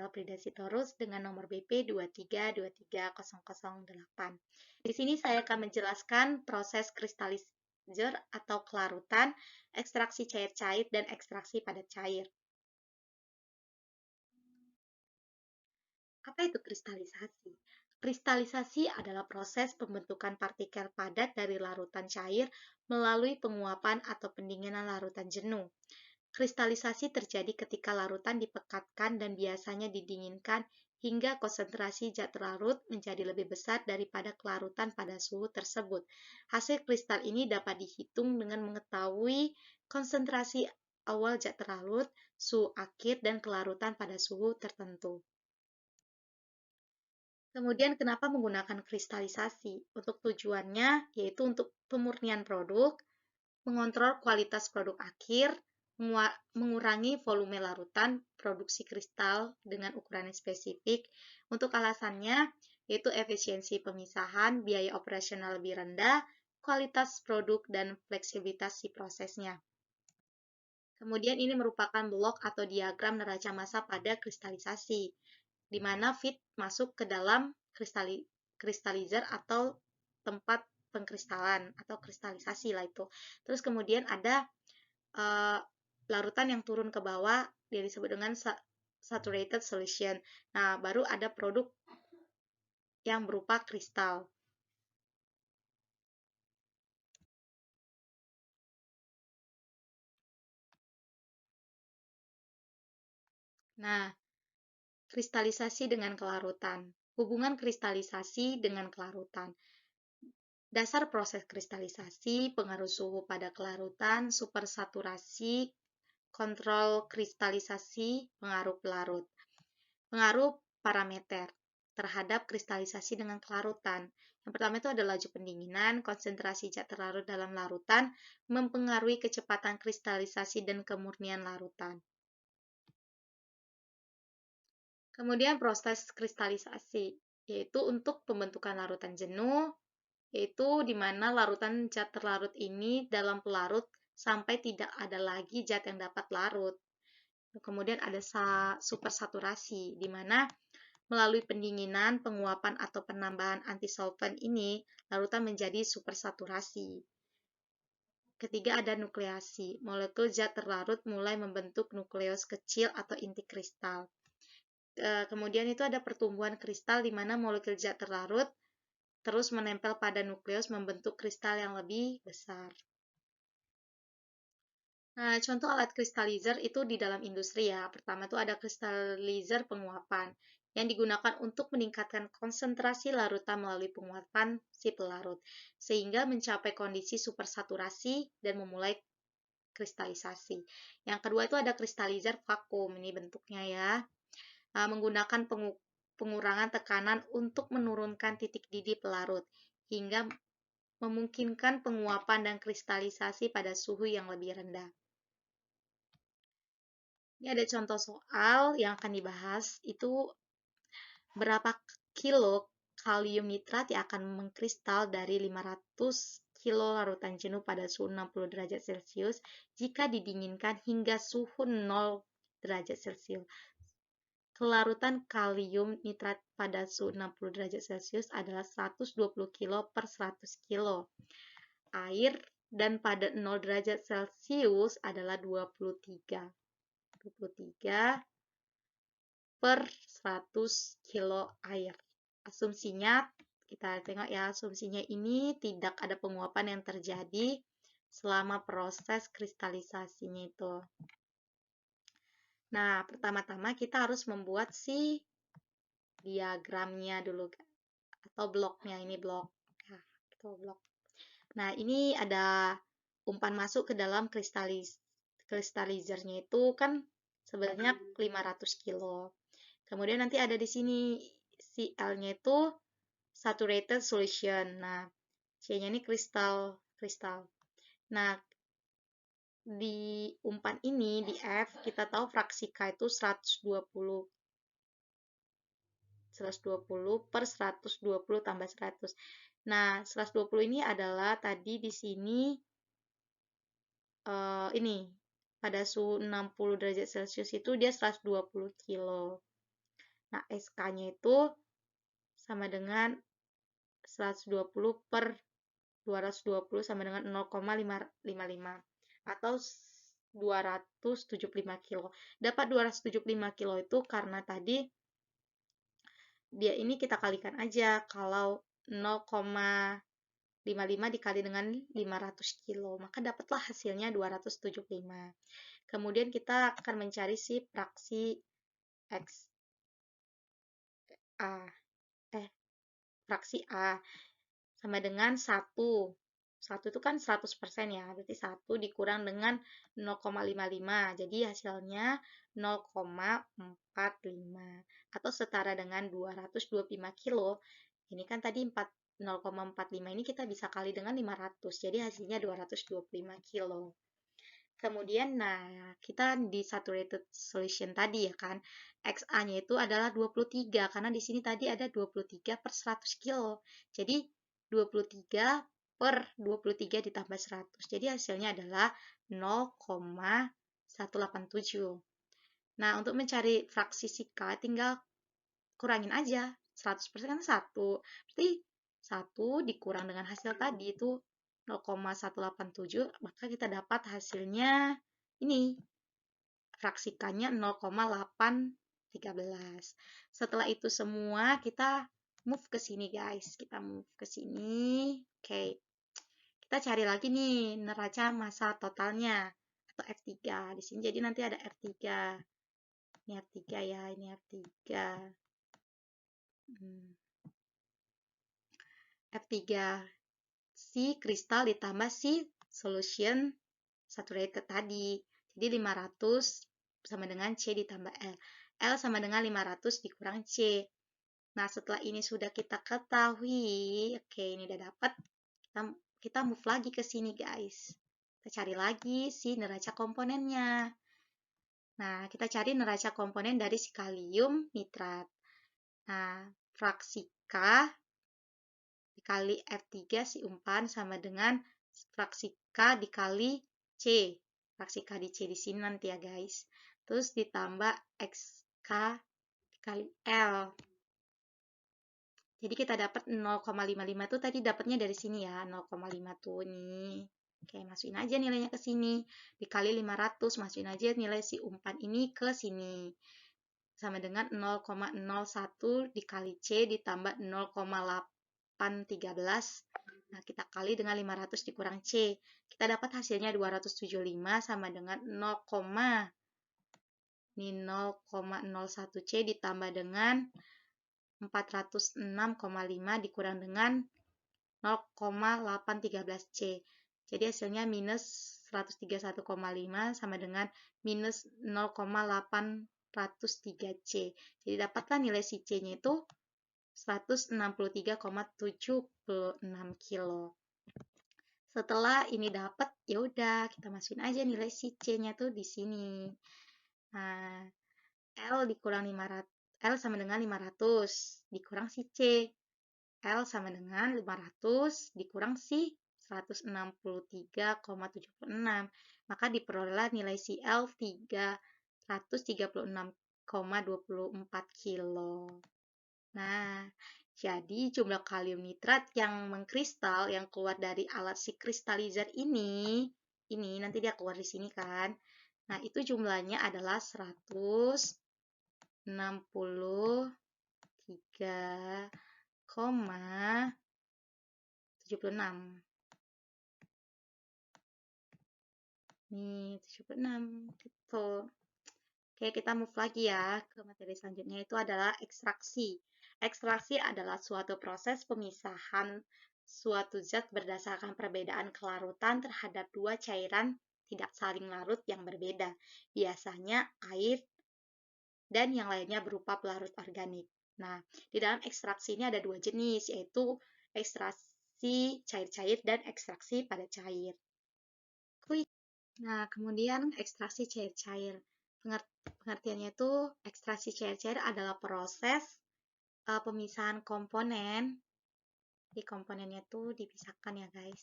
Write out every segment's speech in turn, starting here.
Apridasitorus dengan nomor BP 2323008. Di sini saya akan menjelaskan proses kristalizer atau kelarutan, ekstraksi cair-cair, dan ekstraksi padat cair. Apa itu kristalisasi? Kristalisasi adalah proses pembentukan partikel padat dari larutan cair melalui penguapan atau pendinginan larutan jenuh. Kristalisasi terjadi ketika larutan dipekatkan dan biasanya didinginkan hingga konsentrasi zat terlarut menjadi lebih besar daripada kelarutan pada suhu tersebut. Hasil kristal ini dapat dihitung dengan mengetahui konsentrasi awal zat terlarut, suhu akhir, dan kelarutan pada suhu tertentu. Kemudian kenapa menggunakan kristalisasi? Untuk tujuannya yaitu untuk pemurnian produk, mengontrol kualitas produk akhir, mengurangi volume larutan, produksi kristal dengan ukuran yang spesifik. Untuk alasannya yaitu efisiensi pemisahan, biaya operasional lebih rendah, kualitas produk, dan fleksibilitas si prosesnya. Kemudian ini merupakan blok atau diagram neraca massa pada kristalisasi, di mana feed masuk ke dalam kristalizer atau tempat pengkristalan atau kristalisasi lah itu. Terus kemudian ada larutan yang turun ke bawah, yang disebut dengan saturated solution. Nah, baru ada produk yang berupa kristal. Nah, kristalisasi dengan kelarutan. Hubungan kristalisasi dengan kelarutan. Dasar proses kristalisasi, pengaruh suhu pada kelarutan, supersaturasi, kontrol kristalisasi, pengaruh pelarut. Pengaruh parameter terhadap kristalisasi dengan kelarutan. Yang pertama itu adalah laju pendinginan, konsentrasi zat terlarut dalam larutan, mempengaruhi kecepatan kristalisasi dan kemurnian larutan. Kemudian proses kristalisasi, yaitu untuk pembentukan larutan jenuh, yaitu di mana larutan zat terlarut ini dalam pelarut sampai tidak ada lagi zat yang dapat larut. Kemudian ada supersaturasi, di mana melalui pendinginan, penguapan, atau penambahan antisolvent ini, larutan menjadi supersaturasi. Ketiga ada nukleasi, molekul zat terlarut mulai membentuk nukleus kecil atau inti kristal. Kemudian itu ada pertumbuhan kristal di mana molekul zat terlarut terus menempel pada nukleus membentuk kristal yang lebih besar. Nah, contoh alat kristalizer itu di dalam industri ya. Pertama itu ada kristalizer penguapan yang digunakan untuk meningkatkan konsentrasi larutan melalui penguapan si pelarut sehingga mencapai kondisi supersaturasi dan memulai kristalisasi. Yang kedua itu ada kristalizer vakum, ini bentuknya ya. Nah, menggunakan pengurangan tekanan untuk menurunkan titik didih pelarut hingga memungkinkan penguapan dan kristalisasi pada suhu yang lebih rendah. Ini ada contoh soal yang akan dibahas, itu berapa kilo kalium nitrat yang akan mengkristal dari 500 kilo larutan jenuh pada suhu 60 derajat Celcius jika didinginkan hingga suhu 0 derajat Celcius. Kelarutan kalium nitrat pada suhu 60 derajat Celcius adalah 120 kilo per 100 kilo. Air dan pada 0 derajat Celcius adalah 23 per 100 kilo air. Asumsinya, kita tengok ya, asumsinya ini tidak ada penguapan yang terjadi selama proses kristalisasinya itu. Nah, pertama-tama kita harus membuat si diagramnya dulu, atau bloknya, ini blok. Nah, itu blok. Nah, ini ada umpan masuk ke dalam kristalizernya itu kan sebenarnya 500 kilo. Kemudian nanti ada di sini si L-nya itu saturated solution. Nah, C-nya ini kristal. Nah, di umpan ini, di F, kita tahu fraksi K itu 120 per 120 tambah 100. Nah, 120 ini adalah tadi di sini ini pada suhu 60 derajat Celcius itu dia 120 kilo. Nah, SK-nya itu sama dengan 120 per 220 sama dengan 0,555 atau 275 kilo. Dapat 275 kilo itu karena tadi dia ini kita kalikan aja kalau 0,55 dikali dengan 500 kilo, maka dapatlah hasilnya 275. Kemudian kita akan mencari si fraksi X A, fraksi A sama dengan 1. 1 itu kan 100% ya, berarti 1 dikurang dengan 0,55. Jadi hasilnya 0,45 atau setara dengan 225 kilo. Ini kan tadi 0,45 ini kita bisa kali dengan 500. Jadi hasilnya 225 kilo. Kemudian, nah, kita di saturated solution tadi ya kan, XA-nya itu adalah 23, karena di sini tadi ada 23 per 100 kilo. Jadi, 23 per 23 ditambah 100. Jadi, hasilnya adalah 0,187. Nah, untuk mencari fraksi si K, tinggal kurangin aja. 100% kan 1. Berarti 1 dikurang dengan hasil tadi itu 0,187, maka kita dapat hasilnya ini, fraksikannya 0,813. Setelah itu semua kita move ke sini guys, kita move ke sini. Oke, kita cari lagi nih neraca massa totalnya atau R3 di sini. Jadi nanti ada R3. Ini R3 ya, ini R3. F3 si kristal ditambah si solution saturated tadi. Jadi 500 sama dengan C ditambah L. L sama dengan 500 dikurang C. Nah, setelah ini sudah kita ketahui, oke, ini udah dapat. Kita move lagi ke sini, guys. Kita cari lagi si neraca komponennya. Nah, kita cari neraca komponen dari si kalium nitrat. Nah, fraksi K dikali F3 si umpan sama dengan fraksi K dikali C. Fraksi K di C di sini nanti ya guys. Terus ditambah XK dikali L. Jadi kita dapat 0,55 tuh tadi dapatnya dari sini ya. 0,5 tuh nih. Oke, masukin aja nilainya ke sini. Dikali 500, masukin aja nilai si umpan ini ke sini. Sama dengan 0,01 dikali C ditambah 0,813. Nah, kita kali dengan 500 dikurang C. Kita dapat hasilnya 275 sama dengan 0,01 C ditambah dengan 406,5 dikurang dengan 0,813 C. Jadi hasilnya minus 131,5 sama dengan minus 0,803 C. Jadi dapatlah nilai si C-nya itu 163,76 kilo. Setelah ini dapat, ya udah kita masukin aja nilai si C-nya tuh di sini. Nah, L dikurang 500, L sama dengan 500 dikurang si C. L sama dengan 500 dikurang si 163,76. Maka diperoleh nilai si L 336,24 kilo. Nah, jadi jumlah kalium nitrat yang mengkristal yang keluar dari alat si kristalizer ini nanti dia keluar di sini kan. Nah, itu jumlahnya adalah 163,76. Nih, 76 gitu. Oke, kita move lagi ya ke materi selanjutnya, itu adalah ekstraksi. Ekstraksi adalah suatu proses pemisahan suatu zat berdasarkan perbedaan kelarutan terhadap dua cairan tidak saling larut yang berbeda, biasanya air dan yang lainnya berupa pelarut organik. Nah, di dalam ekstraksi ini ada dua jenis, yaitu ekstraksi cair-cair dan ekstraksi pada cair. Nah, kemudian ekstraksi cair-cair. Pengertiannya itu ekstraksi cair-cair adalah proses pemisahan komponen. Di komponennya itu dipisahkan ya guys.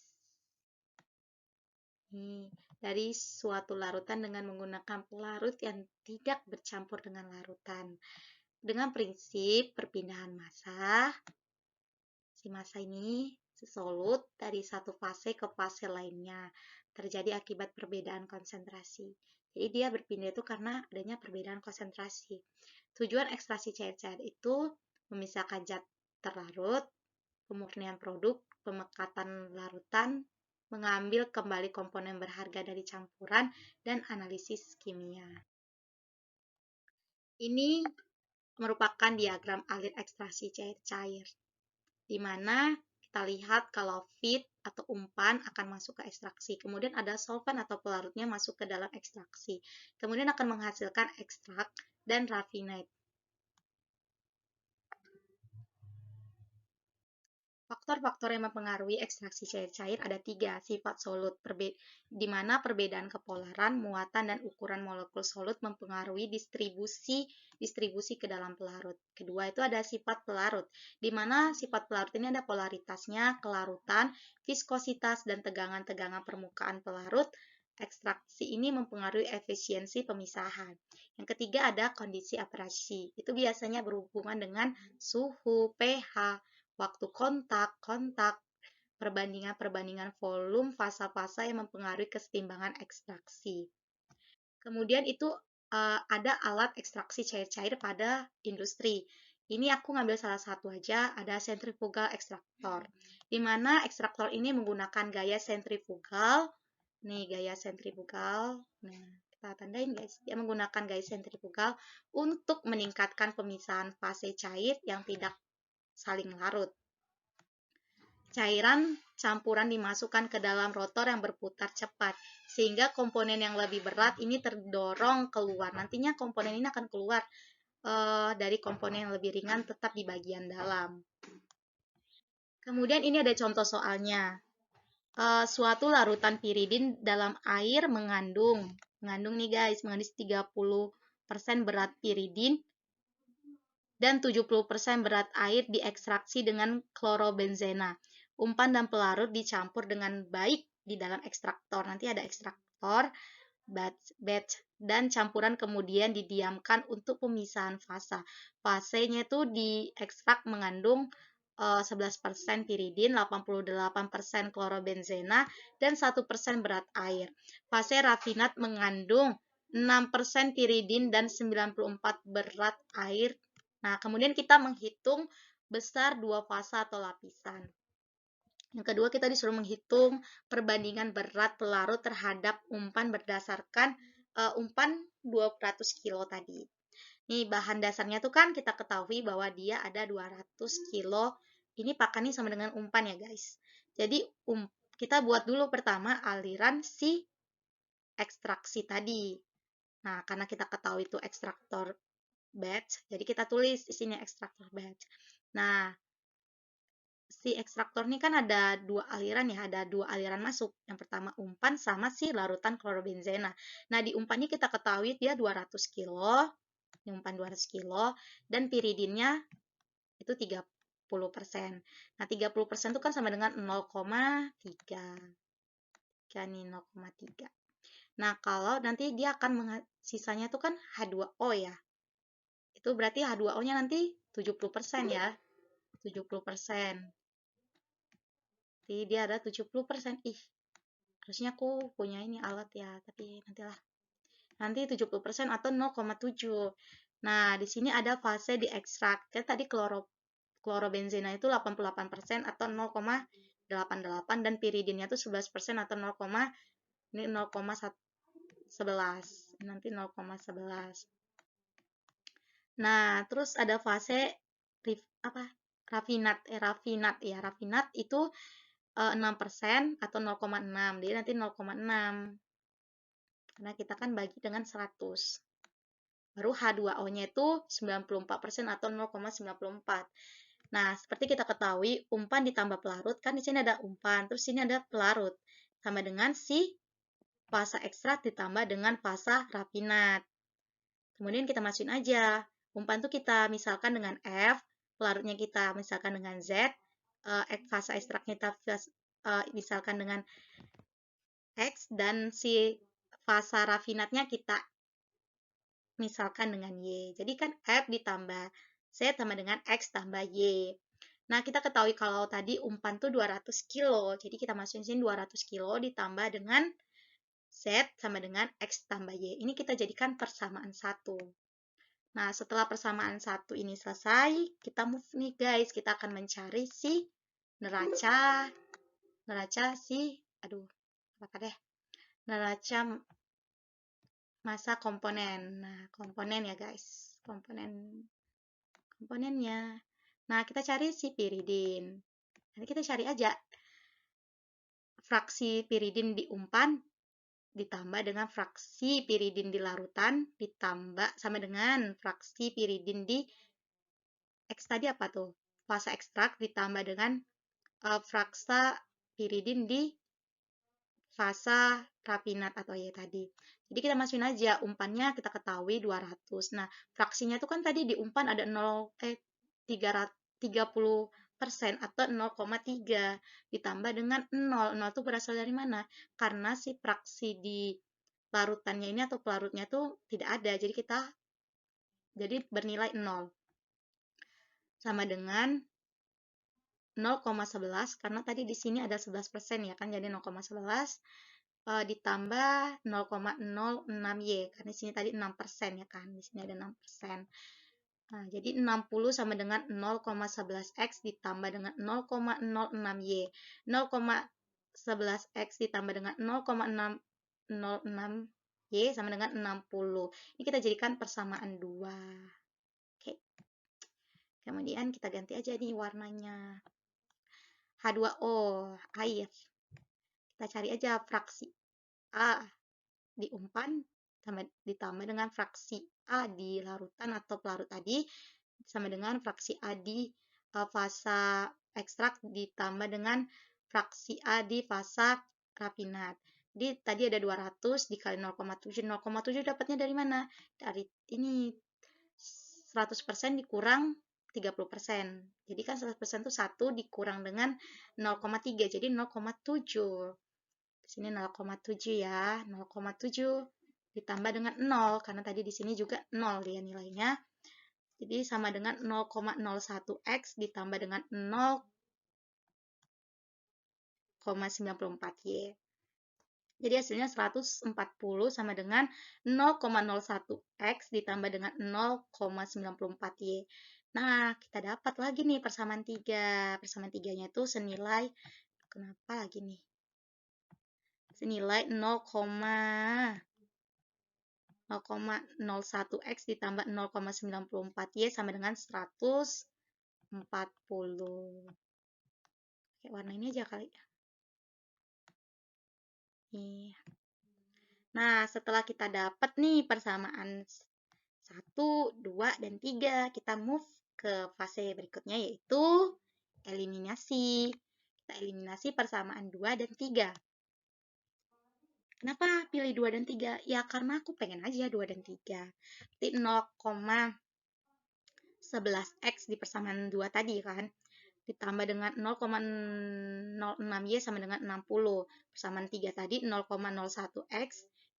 Nih, dari suatu larutan dengan menggunakan pelarut yang tidak bercampur dengan larutan. dengan prinsip perpindahan massa. Si massa ini solut dari satu fase ke fase lainnya. Terjadi akibat perbedaan konsentrasi. Jadi dia berpindah itu karena adanya perbedaan konsentrasi. Tujuan ekstraksi cair-cair itu memisahkan zat terlarut, pemurnian produk, pemekatan larutan, mengambil kembali komponen berharga dari campuran, dan analisis kimia. Ini merupakan diagram alir ekstraksi cair-cair, di mana kita lihat kalau feed atau umpan akan masuk ke ekstraksi, kemudian ada solvent atau pelarutnya masuk ke dalam ekstraksi, kemudian akan menghasilkan ekstrak dan raffinate. Faktor-faktor yang mempengaruhi ekstraksi cair-cair ada 3, sifat solut, di mana perbedaan kepolaran, muatan, dan ukuran molekul solut mempengaruhi distribusi ke dalam pelarut. Kedua itu ada sifat pelarut, di mana sifat pelarut ini ada polaritasnya, kelarutan, viskositas, dan tegangan-tegangan permukaan pelarut. Ekstraksi ini mempengaruhi efisiensi pemisahan. Yang ketiga ada kondisi abrasi, itu biasanya berhubungan dengan suhu, pH, waktu kontak, perbandingan volume, fasa-fasa yang mempengaruhi kesetimbangan ekstraksi. Kemudian itu ada alat ekstraksi cair-cair pada industri. Ini aku ngambil salah satu aja, ada centrifugal extractor. Di mana ekstraktor ini menggunakan gaya sentrifugal. Nih, gaya sentrifugal. Nah, kita tandain guys. Dia menggunakan gaya sentrifugal untuk meningkatkan pemisahan fase cair yang tidak saling larut. Cairan campuran dimasukkan ke dalam rotor yang berputar cepat, sehingga komponen yang lebih berat ini terdorong keluar. Nantinya komponen ini akan keluar dari komponen yang lebih ringan tetap di bagian dalam. Kemudian ini ada contoh soalnya. Suatu larutan piridin dalam air mengandung nih guys, mengandung 30% berat piridin dan 70% berat air diekstraksi dengan klorobenzena. Umpan dan pelarut dicampur dengan baik di dalam ekstraktor. Nanti ada ekstraktor, batch, dan campuran kemudian didiamkan untuk pemisahan fasa. Fasenya itu diekstrak mengandung 11% piridin, 88% klorobenzena, dan 1% berat air. Fase rafinat mengandung 6% piridin dan 94 berat air. Nah, kemudian kita menghitung besar dua fasa atau lapisan. Yang kedua, kita disuruh menghitung perbandingan berat pelarut terhadap umpan berdasarkan umpan 200 kilo tadi. Nih, bahan dasarnya tuh kan kita ketahui bahwa dia ada 200 kilo. Ini pakannya sama dengan umpan ya guys. Jadi, kita buat dulu pertama aliran si ekstraksi tadi. Nah, karena kita ketahui itu ekstraktor batch, jadi kita tulis di sini ekstraktor batch. Nah, si ekstraktor ini kan ada dua aliran ya, ada dua aliran masuk. Yang pertama umpan sama si larutan klorobenzena. Nah, di umpannya kita ketahui dia 200 kilo, ini umpan 200 kilo, dan piridinnya itu 30%. Nah, 30% itu kan sama dengan 0,3. Kan nih 0,3. Nah, kalau nanti dia akan sisanya itu kan H2O ya. Itu berarti H2O-nya nanti 70% ya. 70%. Jadi dia ada 70%. Ih, harusnya aku punya ini alat ya, tapi nantilah. Nanti 70% atau 0,7. Nah, di sini ada fase diekstrak. Kan tadi klorobenzena itu 88% atau 0,88 dan piridinnya itu 11% atau 0,11. Nanti 0,11. Nah, terus ada fase rafinat. Rafinat ya, rafinat itu 6% atau 0,6. Jadi nanti 0,6. Karena kita kan bagi dengan 100. Baru H2O-nya itu 94% atau 0,94. Nah, seperti kita ketahui, umpan ditambah pelarut, kan di sini ada umpan, terus sini ada pelarut. Sama dengan si fasa ekstrak ditambah dengan fasa rafinat. Kemudian kita masukin aja. Umpan itu kita misalkan dengan F, pelarutnya kita misalkan dengan Z, fasa ekstraknya kita misalkan dengan X, dan si fasa rafinatnya kita misalkan dengan Y. Jadi kan F ditambah Z sama dengan X tambah Y. Nah, kita ketahui kalau tadi umpan tuh 200 kilo. Jadi kita masukin sini 200 kilo ditambah dengan Z sama dengan X tambah Y. Ini kita jadikan persamaan satu. Nah, setelah persamaan satu ini selesai, kita move nih guys. Kita akan mencari si neraca neraca massa komponen. Nah, komponen ya guys, komponennya. Nah, kita cari si piridin. Nanti kita cari aja fraksi piridin di umpan ditambah dengan fraksi piridin di larutan ditambah sama dengan fraksi piridin di X tadi apa tuh? Fase ekstrak ditambah dengan fraksa piridin di fase rafinat atau ya tadi. Jadi kita masukin aja umpannya kita ketahui 200. Nah, fraksinya itu kan tadi di umpan ada 30% atau 0,3 ditambah dengan 0. 0 itu berasal dari mana? Karena si fraksi di larutannya ini atau pelarutnya itu tidak ada. Jadi bernilai 0. Sama dengan 0,11 karena tadi di sini ada 11% ya kan, jadi 0,11 ditambah 0,06 Y karena di sini tadi 6% ya kan, di sini ada 6%. Nah, jadi 60 sama dengan 0,11 X ditambah dengan 0,06 Y. 0,11 X ditambah dengan 0,606 Y sama dengan 60. Ini kita jadikan persamaan 2. Oke. Kemudian kita ganti aja nih warnanya. H2O, air. Kita cari aja fraksi A di umpan ditambah dengan fraksi A di larutan atau pelarut tadi sama dengan fraksi A di fasa ekstrak ditambah dengan fraksi A di fasa rafinat. Jadi tadi ada 200 dikali 0,7. 0,7 dapatnya dari mana? Dari ini 100% dikurang 30%. Jadi kan 100% itu 1 dikurang dengan 0,3. Jadi 0,7. Di sini 0,7 ya. 0,7 ditambah dengan 0 karena tadi di sini juga 0 ya nilainya. Jadi sama dengan 0,01 X ditambah dengan 0,94 Y. Jadi hasilnya 140 sama dengan 0,01 X ditambah dengan 0,94 Y. Nah, kita dapat lagi nih persamaan 3. Persamaan 3-nya itu senilai, kenapa lagi nih? Senilai 0,01 X ditambah 0,94 Y sama dengan 140. Oke, warna ini aja kali ya. Nih. Nah, setelah kita dapat nih persamaan 1, 2, dan 3, kita move ke fase berikutnya yaitu eliminasi. Kita eliminasi persamaan 2 dan 3. Kenapa pilih 2 dan 3? Ya karena aku pengen aja 2 dan 3. Jadi 0,11X di persamaan 2 tadi kan. Ditambah dengan 0,06Y sama dengan 60. Persamaan 3 tadi 0,01X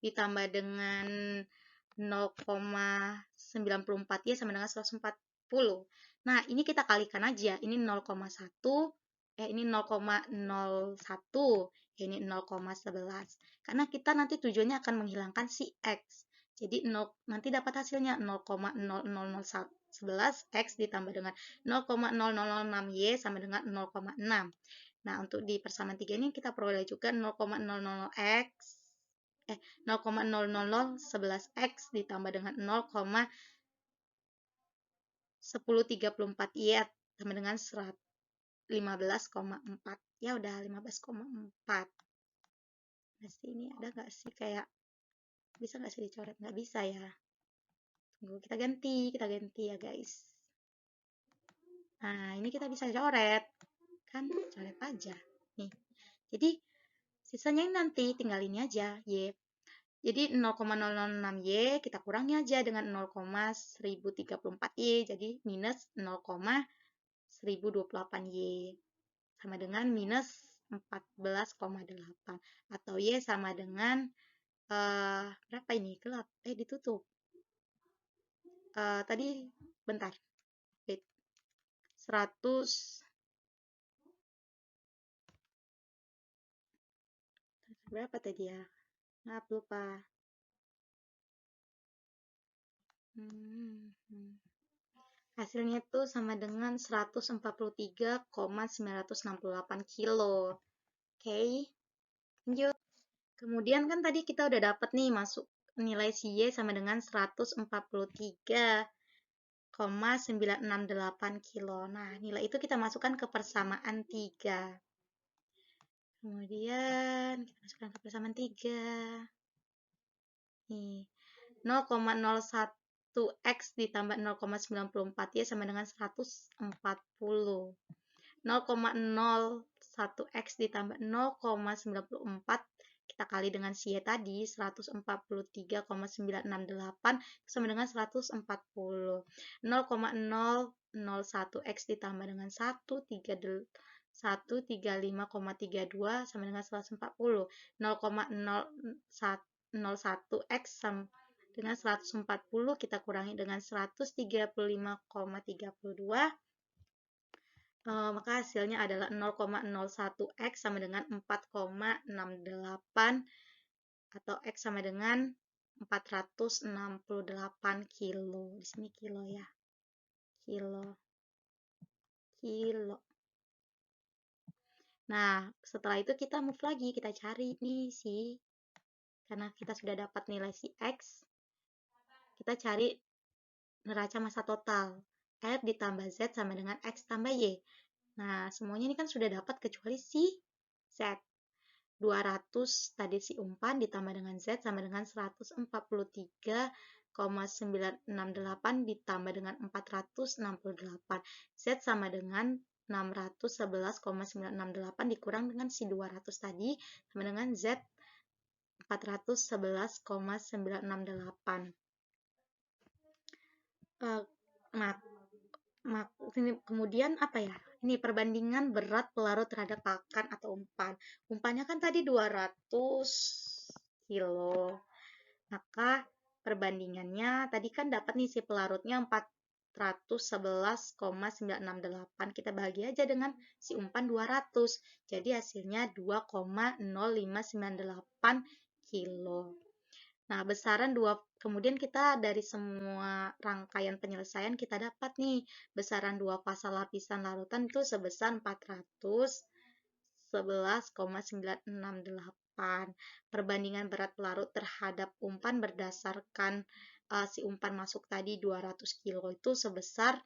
ditambah dengan 0,94Y sama dengan 140. Nah, ini kita kalikan aja. Ini 0,1, ini 0,01, ini 0,11. Karena kita nanti tujuannya akan menghilangkan si X. Jadi nanti dapat hasilnya 0,00011X ditambah dengan 0,0006Y sama dengan 0,6. Nah, untuk di persamaan 3 ini kita peroleh juga 0,00X 0,00011X ditambah dengan 0,1034Y sama dengan 15,4. Ya udah 15,4. Pasti ini ada nggak sih kayak bisa nggak sih dicoret? Nggak bisa ya. Tunggu kita ganti ya guys. Nah ini kita bisa coret kan, coret aja nih. Jadi sisanya ini nanti tinggal ini aja Y. Jadi 0,006Y kita kurangi aja dengan 0,1034Y. Jadi minus 0,1028Y. Sama dengan minus 14,8. Atau Y sama dengan berapa ini? Gelap. Ditutup. tadi bentar. Wait. 100 berapa tadi ya? Maaf lupa. Hasilnya itu sama dengan 143,968 kilo. Oke, lanjut. Kemudian kan tadi kita udah dapat nih masuk nilai si Y sama dengan 143,968 kilo. Nah, nilai itu kita masukkan ke persamaan 3. Kemudian kita masukkan ke persamaan 3. Nih, 0,01x ditambah 0,94y sama dengan 140. 0,01x ditambah 0,94 kita kali dengan si Y tadi 143,968 sama dengan 140. 0,001x ditambah dengan 135,32 sama dengan 140. 0,01x sama dengan 140 kita kurangi dengan 135,32. Maka hasilnya adalah 0,01x sama dengan 4,68 atau x sama dengan 468 kilo. Di sini kilo ya. Kilo. Nah, setelah itu kita move lagi, kita cari nih karena kita sudah dapat nilai si x, kita cari neraca massa total. F ditambah Z sama dengan X tambah Y. Nah, semuanya ini kan sudah dapat kecuali si Z. 200 tadi si umpan ditambah dengan Z sama dengan 143,968 ditambah dengan 468. Z sama dengan 611,968 dikurang dengan si 200 tadi sama dengan Z 411,968. Kemudian apa ya? Ini perbandingan berat pelarut terhadap pakan atau umpan. Umpannya kan tadi 200 kilo. Maka perbandingannya tadi kan dapat nih si pelarutnya 411,968. Kita bagi aja dengan si umpan 200. Jadi hasilnya 2,0598 kilo. Nah, besaran kemudian kita dari semua rangkaian penyelesaian kita dapat nih besaran dua fasa lapisan larutan itu sebesar 411,968. Perbandingan berat pelarut terhadap umpan berdasarkan si umpan masuk tadi 200 kilo itu sebesar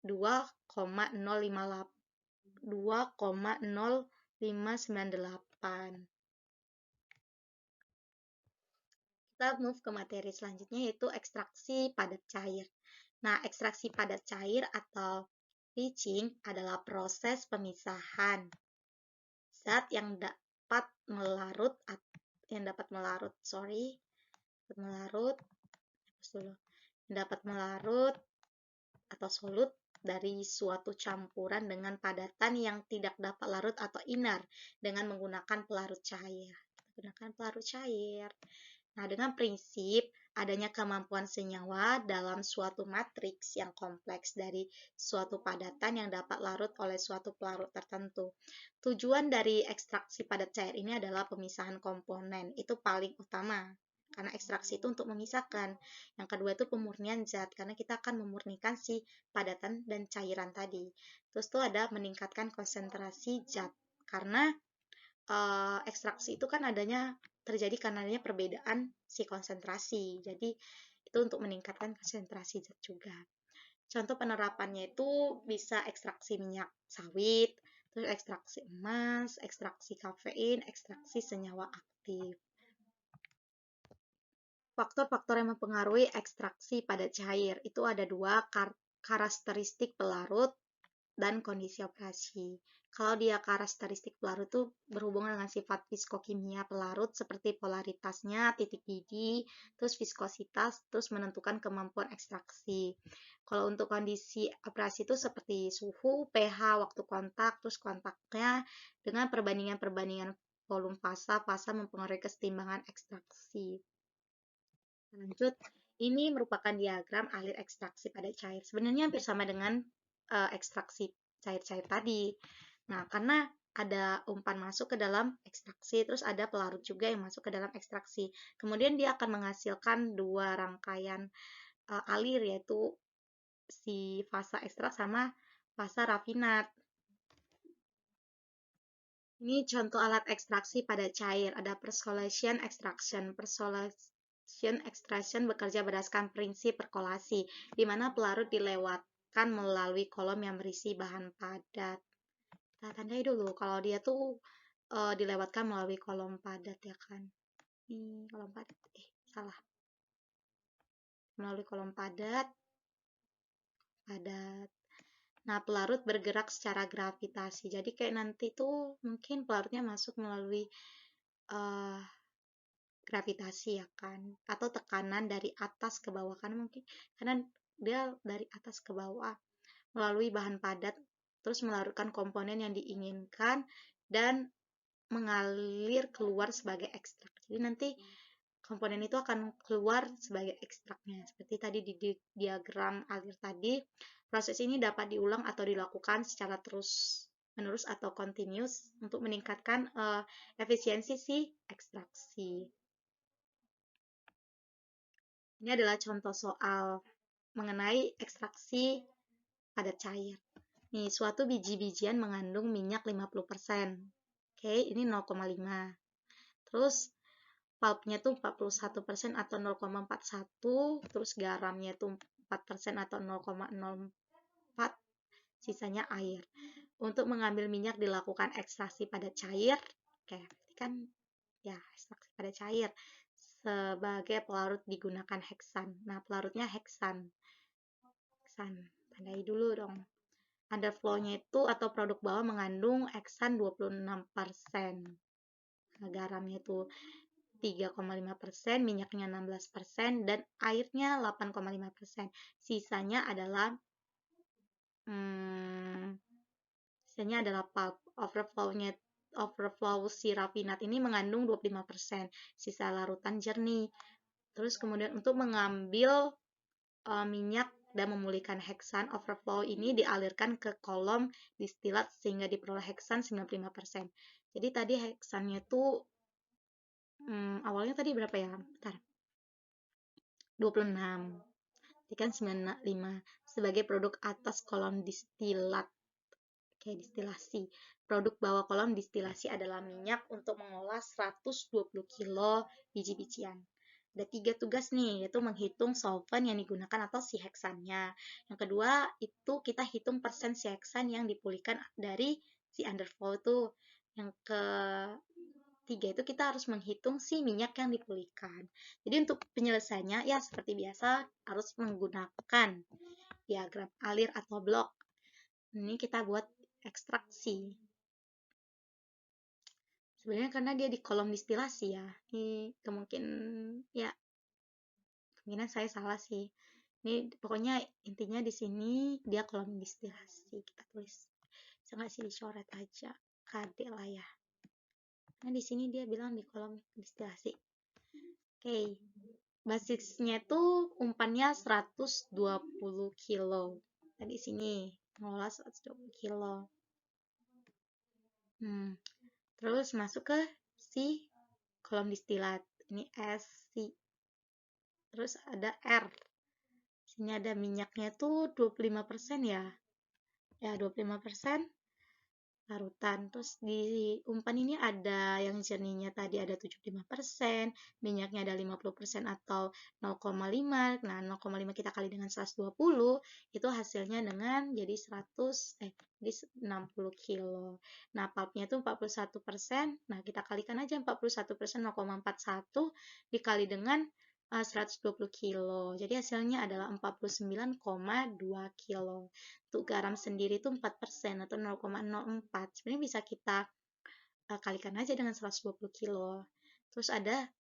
2,0598. Kita move ke materi selanjutnya yaitu ekstraksi padat cair. Nah, ekstraksi padat cair atau leaching adalah proses pemisahan zat yang dapat melarut atau solut dari suatu campuran dengan padatan yang tidak dapat larut atau inar dengan menggunakan pelarut cair. Nah, dengan prinsip adanya kemampuan senyawa dalam suatu matriks yang kompleks dari suatu padatan yang dapat larut oleh suatu pelarut tertentu. Tujuan dari ekstraksi padat cair ini adalah pemisahan komponen. Itu paling utama. Karena ekstraksi itu untuk memisahkan. Yang kedua itu pemurnian zat. Karena kita akan memurnikan si padatan dan cairan tadi. Terus itu ada meningkatkan konsentrasi zat. Karena ekstraksi itu kan terjadi karena adanya perbedaan si konsentrasi. Jadi itu untuk meningkatkan konsentrasi zat juga. Contoh penerapannya itu bisa ekstraksi minyak sawit, terus ekstraksi emas, ekstraksi kafein, ekstraksi senyawa aktif. Faktor-faktor yang mempengaruhi ekstraksi padat cair itu ada dua, karakteristik pelarut dan kondisi operasi. Kalau dia karakteristik pelarut itu berhubungan dengan sifat fiskokimia pelarut seperti polaritasnya, titik didih, terus viskositas, terus menentukan kemampuan ekstraksi. Kalau untuk kondisi operasi itu seperti suhu, pH, waktu kontak, terus kontaknya dengan perbandingan-perbandingan volume fasa mempengaruhi kesetimbangan ekstraksi. Lanjut, Ini merupakan diagram alir ekstraksi pada cair. Sebenarnya hampir sama dengan ekstraksi cair-cair tadi. Nah, karena ada umpan masuk ke dalam ekstraksi, terus ada pelarut juga yang masuk ke dalam ekstraksi. Kemudian dia akan menghasilkan dua rangkaian alir, yaitu si fasa ekstrak sama fasa rafinat. Ini contoh alat ekstraksi pada cair. Ada percolation extraction. Percolation extraction bekerja berdasarkan prinsip perkolasi, di mana pelarut dilewatkan melalui kolom yang berisi bahan padat. Kita tandai dulu kalau dia tuh dilewatkan melalui kolom padat ya kan. Ini kolom padat. Salah. Melalui kolom padat. Nah, pelarut bergerak secara gravitasi. Jadi kayak nanti tuh mungkin pelarutnya masuk melalui uh, gravitasi ya kan, atau tekanan dari atas ke bawah kan mungkin, karena dia dari atas ke bawah melalui bahan padat, terus melarutkan komponen yang diinginkan dan mengalir keluar sebagai ekstrak. Jadi nanti komponen itu akan keluar sebagai ekstraknya. Seperti tadi di diagram alir tadi, proses ini dapat diulang atau dilakukan secara terus-menerus atau continuous untuk meningkatkan efisiensi si ekstraksi. Ini adalah contoh soal mengenai ekstraksi padat cair. Nih, suatu biji-bijian mengandung minyak 50%. Oke, ini 0,5. Terus pulpnya tuh 41% atau 0,41, terus garamnya tuh 4% atau 0,04, sisanya air. Untuk mengambil minyak dilakukan ekstraksi pada cair. Oke, berarti kan ya ekstraksi pada cair. Sebagai pelarut digunakan heksan. Nah, pelarutnya heksan. Tandai dulu dong. Underflow-nya itu atau produk bawah mengandung heksan 26%. Nah, garamnya itu 3,5%, minyaknya 16%, dan airnya 8,5%. Sisanya adalah pulp. Overflow si rafinat ini mengandung 25%, sisa larutan jernih. Terus kemudian untuk mengambil minyak dan memulihkan heksan, overflow ini dialirkan ke kolom distilat sehingga diperoleh heksan 95%. Jadi tadi heksannya tuh awalnya tadi berapa ya? Bentar. 26. Jadi kan 95 sebagai produk atas kolom distilat. Oke, distilasi. Produk bawah kolom distilasi adalah minyak untuk mengolah 120 kilo biji-bijian. Ada 3 tugas nih, yaitu menghitung solvent yang digunakan atau si heksannya. Yang kedua, itu kita hitung persen si heksan yang dipulihkan dari si underflow itu. Yang ketiga itu kita harus menghitung si minyak yang dipulihkan. Jadi untuk penyelesaiannya, ya seperti biasa harus menggunakan diagram alir atau blok. Ini kita buat ekstraksi. Sebenarnya karena dia di kolom distilasi ya. Ini kemungkinan saya salah sih. Ini pokoknya intinya di sini dia kolom distilasi. Kita tulis. Bisa nggak sih dicoret aja. KD lah ya. Nah di sini dia bilang di kolom distilasi. Oke. Basisnya tuh umpannya 120 kilo. Nah di sini mengolah 120 kilo. Terus masuk ke si kolom distilat. Ini S, C. Terus ada R. Sini ada minyaknya tuh 25% ya. Ya, 25% larutan. Terus di umpan ini ada yang jernihnya tadi ada 75%, minyaknya ada 50% atau 0,5. Nah, 0,5 kita kali dengan 120, itu hasilnya dengan jadi 60 kilo. Nah, pulpnya itu 41%. Nah, kita kalikan aja 41% 0,41 dikali dengan 120 kilo. Jadi hasilnya adalah 49,2 kilo. Untuk garam sendiri itu 4% atau 0,04. Sebenarnya bisa kita kalikan aja dengan 120 kilo. Terus ada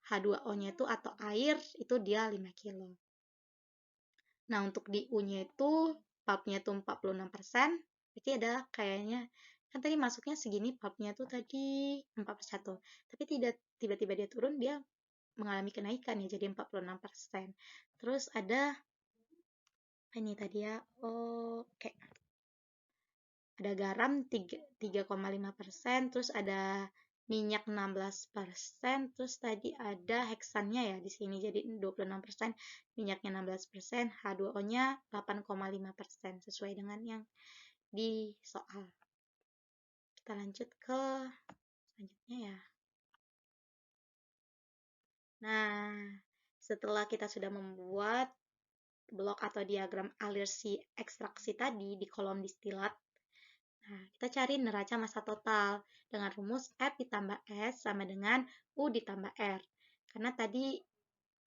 H2O-nya itu atau air itu dia 5 kilo. Nah, untuk di U-nya itu pulpnya itu 46%. Berarti ada kayaknya kan tadi masuknya segini, pulpnya tuh tadi 4/1. Tapi tidak tiba-tiba dia turun, dia mengalami kenaikan ya, jadi 46%. Terus ada apa ini tadi ya? Oke. Ada garam 3,5%, terus ada minyak 16%, terus tadi ada heksannya ya di sini jadi 26%, minyaknya 16%, H2O-nya 8,5% sesuai dengan yang di soal. Kita lanjut ke selanjutnya ya. Nah, setelah kita sudah membuat blok atau diagram alir si ekstraksi tadi di kolom distilat, nah, kita cari neraca massa total dengan rumus F ditambah S sama dengan U ditambah R. Karena tadi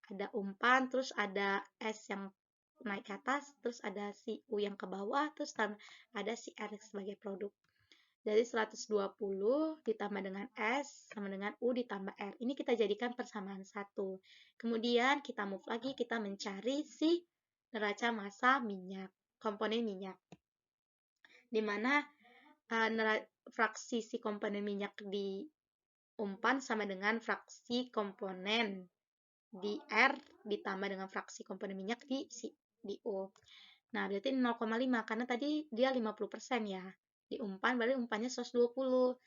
ada umpan, terus ada S yang naik ke atas, terus ada si U yang ke bawah, terus ada si R sebagai produk. Dari 120 ditambah dengan S sama dengan U ditambah R. Ini kita jadikan persamaan satu. Kemudian kita move lagi, kita mencari si neraca massa minyak, komponen minyak. Di mana fraksi si komponen minyak di umpan sama dengan fraksi komponen di R ditambah dengan fraksi komponen minyak di U. Nah, berarti 0,5 karena tadi dia 50% ya. Di umpan berarti umpannya 120.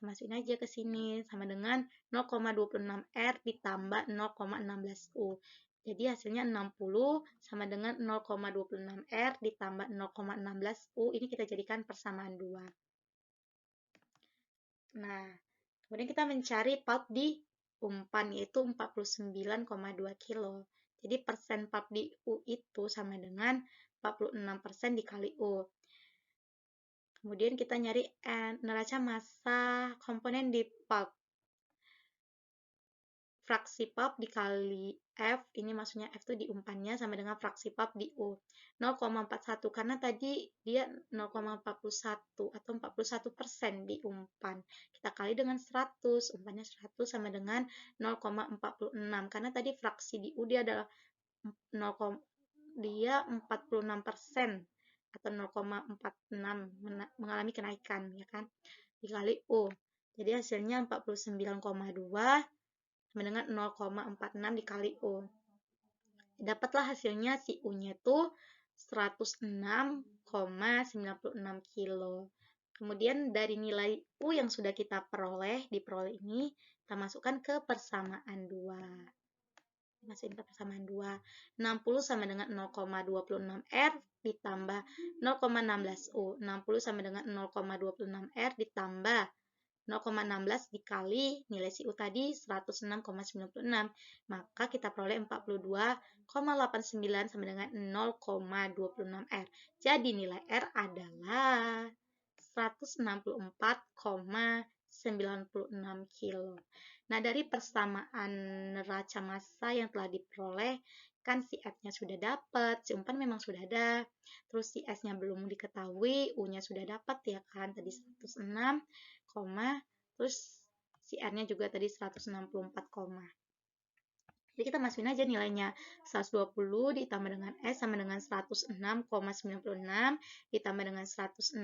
Masukin aja ke sini sama dengan 0,26 R ditambah 0,16 U. Jadi hasilnya 60 sama dengan 0,26 R ditambah 0,16 U. Ini kita jadikan persamaan 2. Nah, kemudian kita mencari pulp di umpan yaitu 49,2 kilo. Jadi persen pulp di U itu sama dengan 46% dikali U. Kemudian kita nyari neraca massa komponen di pulp. Fraksi pulp dikali F, ini maksudnya F itu di umpannya sama dengan fraksi pulp di U. 0,41 karena tadi dia 0,41 atau 41% di umpan. Kita kali dengan 100, umpannya 100 sama dengan 0,46 karena tadi fraksi di U dia adalah 0, dia 46% atau 0,46 mengalami kenaikan ya kan dikali U. Jadi hasilnya 49,2 sama dengan 0,46 dikali U. Dapatlah hasilnya si U-nya itu 106,96 kilo. Kemudian dari nilai U yang sudah kita diperoleh ini, kita masukkan ke persamaan 2. Masukin ke persamaan 2. 60 sama dengan 0,26 R ditambah 0,16 U. 60 sama dengan 0,26 R ditambah 0,16 dikali nilai si U tadi 106,96. Maka kita peroleh 42,89 sama dengan 0,26 R. Jadi nilai R adalah 164,96 kilo. Nah, dari persamaan neraca massa yang telah diperoleh, kan si F-nya sudah dapat, si umpan memang sudah ada, terus si S-nya belum diketahui, U-nya sudah dapat ya kan, tadi 106, terus si R-nya juga tadi 164, jadi kita masukin aja nilainya 120 ditambah dengan S sama dengan 106,96 ditambah dengan 164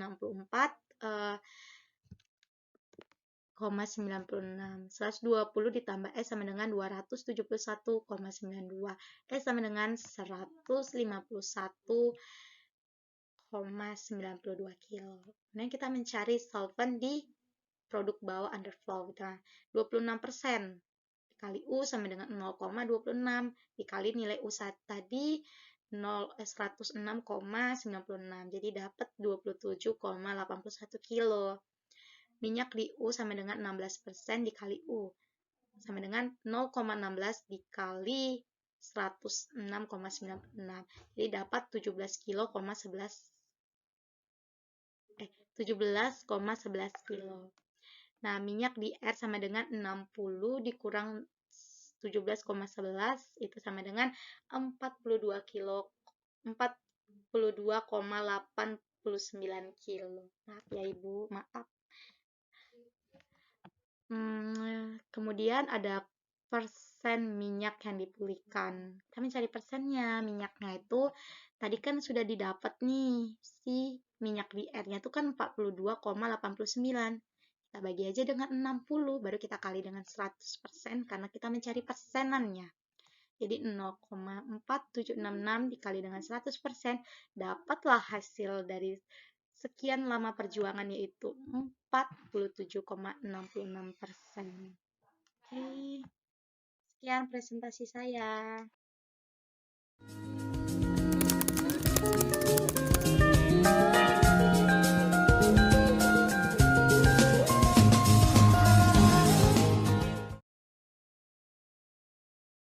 120 ditambah S sama dengan 271,92. S sama dengan 151,92 kilo. Kemudian kita mencari solvent di produk bawah underflow. Nah, 26% dikali U sama dengan 0,26 dikali nilai U tadi 106,96. Jadi dapat 27,81 kilo. Minyak di U sama dengan 16% dikali U sama dengan 0,16 dikali 106,96. Jadi dapat 17,11 kilo. Nah, minyak di R sama dengan 60 dikurang 17,11 itu sama dengan 42 kilo 42,89 kilo. Maaf ya Ibu, maaf. Kemudian ada persen minyak yang dipulihkan. Kita mencari persennya. Minyaknya itu tadi kan sudah didapat nih si minyak di R-nya itu kan 42,89. Kita bagi aja dengan 60, baru kita kali dengan 100% karena kita mencari persenannya. Jadi 0,4766 dikali dengan 100%, dapatlah hasil dari sekian lama perjuangan yaitu 47,66%. Oke, sekian presentasi saya.